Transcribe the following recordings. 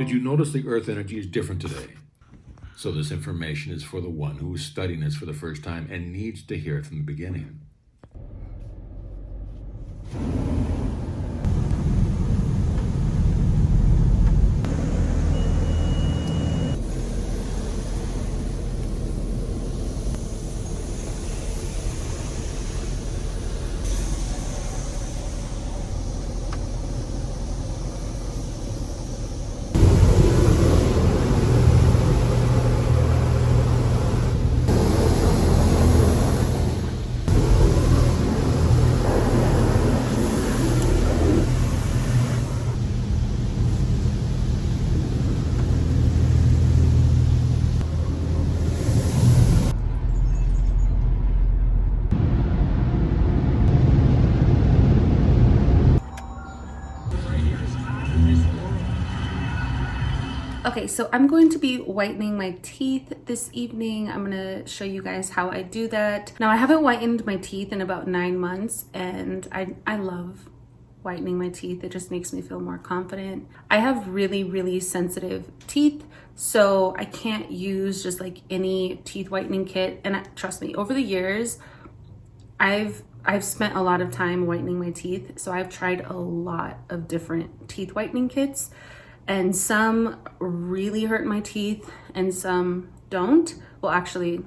Did you notice the earth energy is different today? So this information is for the one who is studying this for the first time and needs to hear it from the beginning. Okay, so I'm going to be whitening my teeth this evening. I'm gonna show you guys how I do that. Now, I haven't whitened my teeth in about 9 months, and I love whitening my teeth. It just makes me feel more confident. I have really sensitive teeth, so I can't use just like any teeth whitening kit. And trust me, over the years, I've spent a lot of time whitening my teeth, so I've tried a lot of different teeth whitening kits. And some really hurt my teeth and some don't. Well, actually,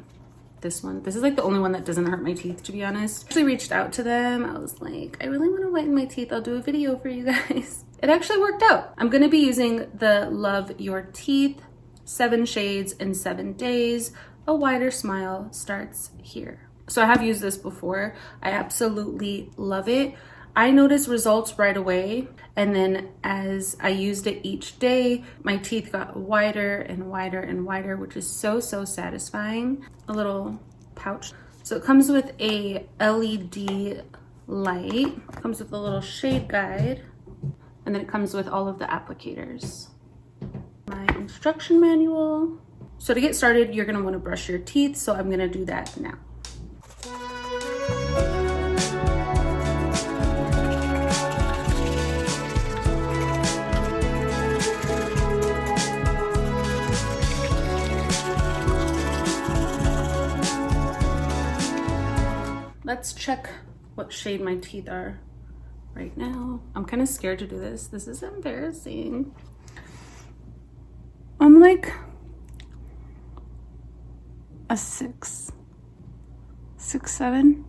this is like the only one that doesn't hurt my teeth, to be honest. I actually reached out to them. I was like, I really want to whiten my teeth. I'll do a video for you guys. It actually worked out. I'm gonna be using the Love Your Teeth 7 Shades in 7 Days. A Wider Smile Starts Here. So I have used this before. I absolutely love it. I noticed results right away, and then as I used it each day, my teeth got whiter and whiter and whiter, which is so satisfying. A little pouch. So it comes with a LED light, it comes with a little shade guide, and then it comes with all of the applicators. My instruction manual. So to get started, you're gonna wanna brush your teeth, so I'm gonna do that now. Let's check what shade my teeth are right now. I'm kind of scared to do this. This is embarrassing. I'm like a 6, 7.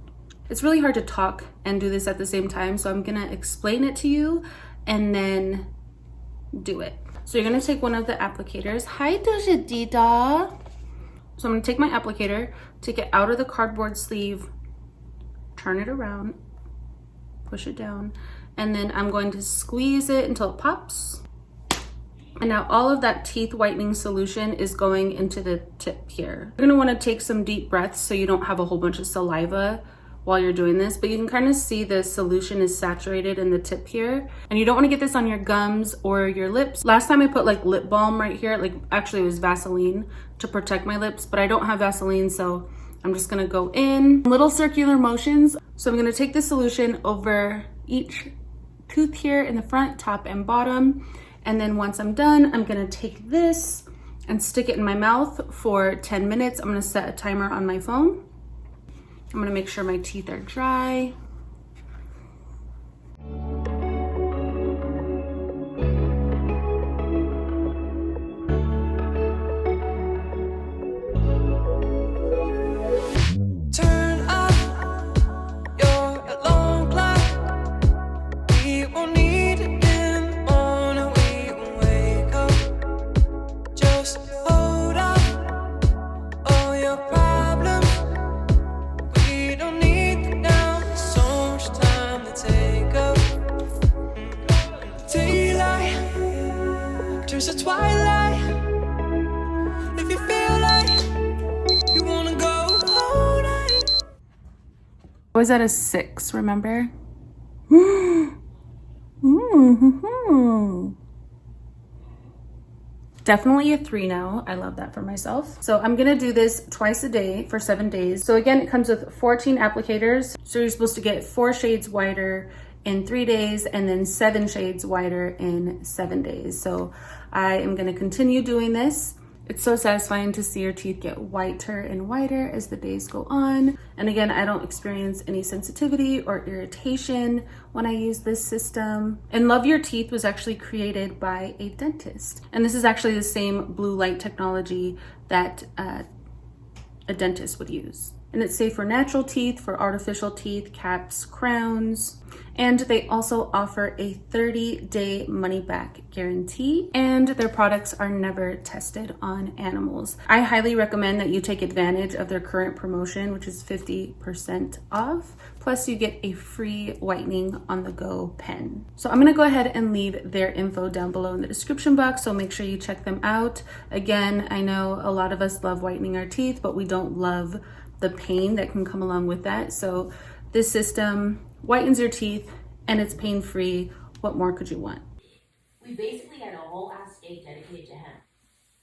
It's really hard to talk and do this at the same time, so I'm gonna explain it to you and then do it. So you're gonna take one of the applicators. Hi, Doja Dida. So I'm gonna take my applicator, take it out of the cardboard sleeve, turn it around, push it down, and then I'm going to squeeze it until it pops. And now all of that teeth whitening solution is going into the tip here. You're gonna wanna take some deep breaths so you don't have a whole bunch of saliva while you're doing this, but you can kind of see the solution is saturated in the tip here. And you don't wanna get this on your gums or your lips. Last time I put like lip balm right here, like actually it was Vaseline to protect my lips, but I don't have Vaseline, so I'm just gonna go in little circular motions. So I'm gonna take the solution over each tooth here in the front, top and bottom. And then once I'm done, I'm gonna take this and stick it in my mouth for 10 minutes. I'm gonna set a timer on my phone. I'm gonna make sure my teeth are dry. There's a twilight. If you feel like you wanna go all night. I was at a 6, remember? Definitely a 3 now. I love that for myself. So I'm gonna do this twice a day for 7 days. So again, it comes with 14 applicators. So you're supposed to get 4 shades whiter in 3 days, and then 7 shades whiter in 7 days. So I am going to continue doing this. It's so satisfying to see your teeth get whiter and whiter as the days go on. And again, I don't experience any sensitivity or irritation when I use this system. And Love Your Teeth was actually created by a dentist. And this is actually the same blue light technology that a dentist would use. And it's safe for natural teeth, for artificial teeth, caps, crowns. And they also offer a 30-day money-back guarantee, and their products are never tested on animals. I highly recommend that you take advantage of their current promotion, which is 50% off. Plus you get a free whitening on the go pen. So I'm gonna go ahead and leave their info down below in the description box, so make sure you check them out. Again, I know a lot of us love whitening our teeth, but we don't love the pain that can come along with that. So this system whitens your teeth and it's pain-free. What more could you want? We basically had a whole ass state dedicated to him.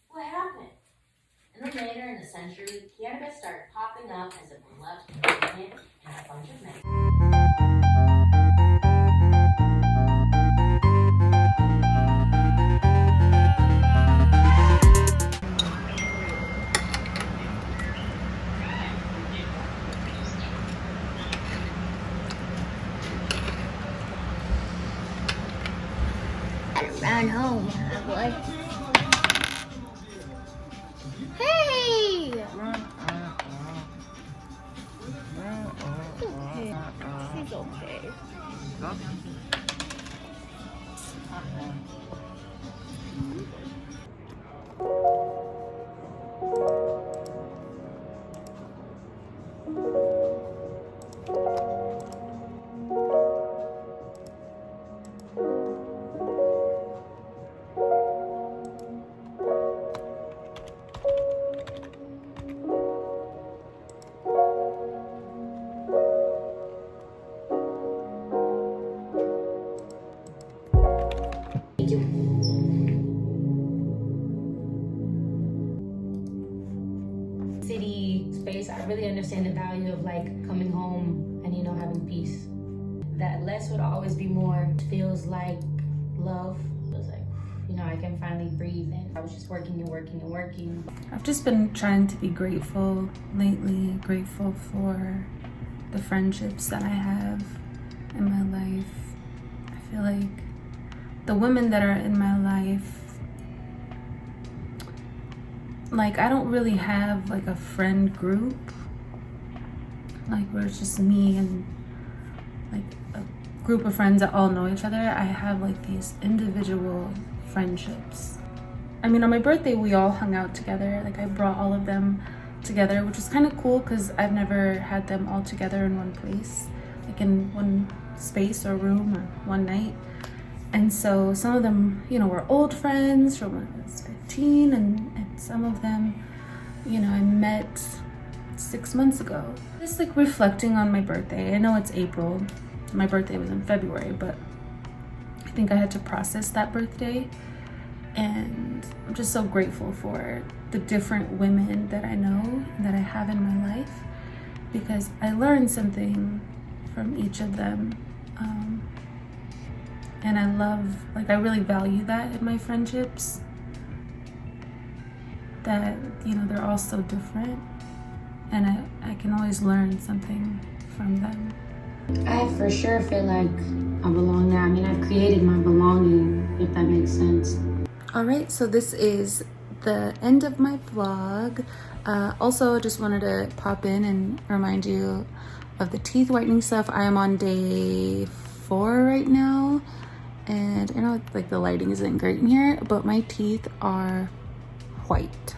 What happened? And then later in the century, cannabis started popping up as a beloved companion and a bunch of men. Run home, boy. Hey! She's okay. City space, I really understand the value of like coming home and having peace. That less would always be more. It feels like love. It feels like I can finally breathe. And I was just working and working and working. I've just been trying to be grateful lately, grateful for the friendships that I have in my life. I feel like the women that are in my life, like I don't really have like a friend group, like where it's just me and like a group of friends that all know each other. I have like these individual friendships. I mean, on my birthday we all hung out together. Like I brought all of them together, which was kind of cool because I've never had them all together in one place, like in one space or room or one night. And so some of them, were old friends from when I was 15, and some of them, I met 6 months ago. Just like reflecting on my birthday. I know it's April. My birthday was in February, but I think I had to process that birthday. And I'm just so grateful for the different women that I know and that I have in my life, because I learned something from each of them. And I really value that in my friendships, that, they're all so different, and I can always learn something from them. I for sure feel like I belong there. I mean, I've created my belonging, if that makes sense. All right, so this is the end of my vlog. Also, just wanted to pop in and remind you of the teeth whitening stuff. I am on day 4 right now. And I know like the lighting isn't great in here, but my teeth are white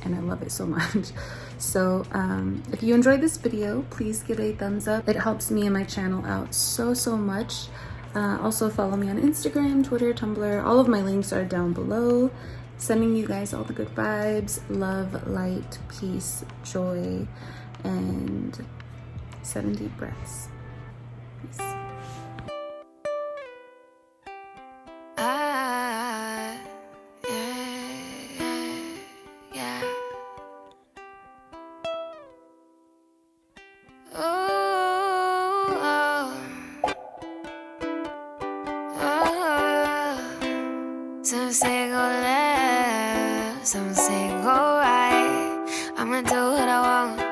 and I love it so much. So if you enjoyed this video, please give it a thumbs up. It helps me and my channel out so much. Also follow me on Instagram, Twitter, Tumblr. All of my links are down below. Sending you guys all the good vibes, love, light, peace, joy, and 7 deep breaths. Peace. say go left, some say go right. I'ma do what I want,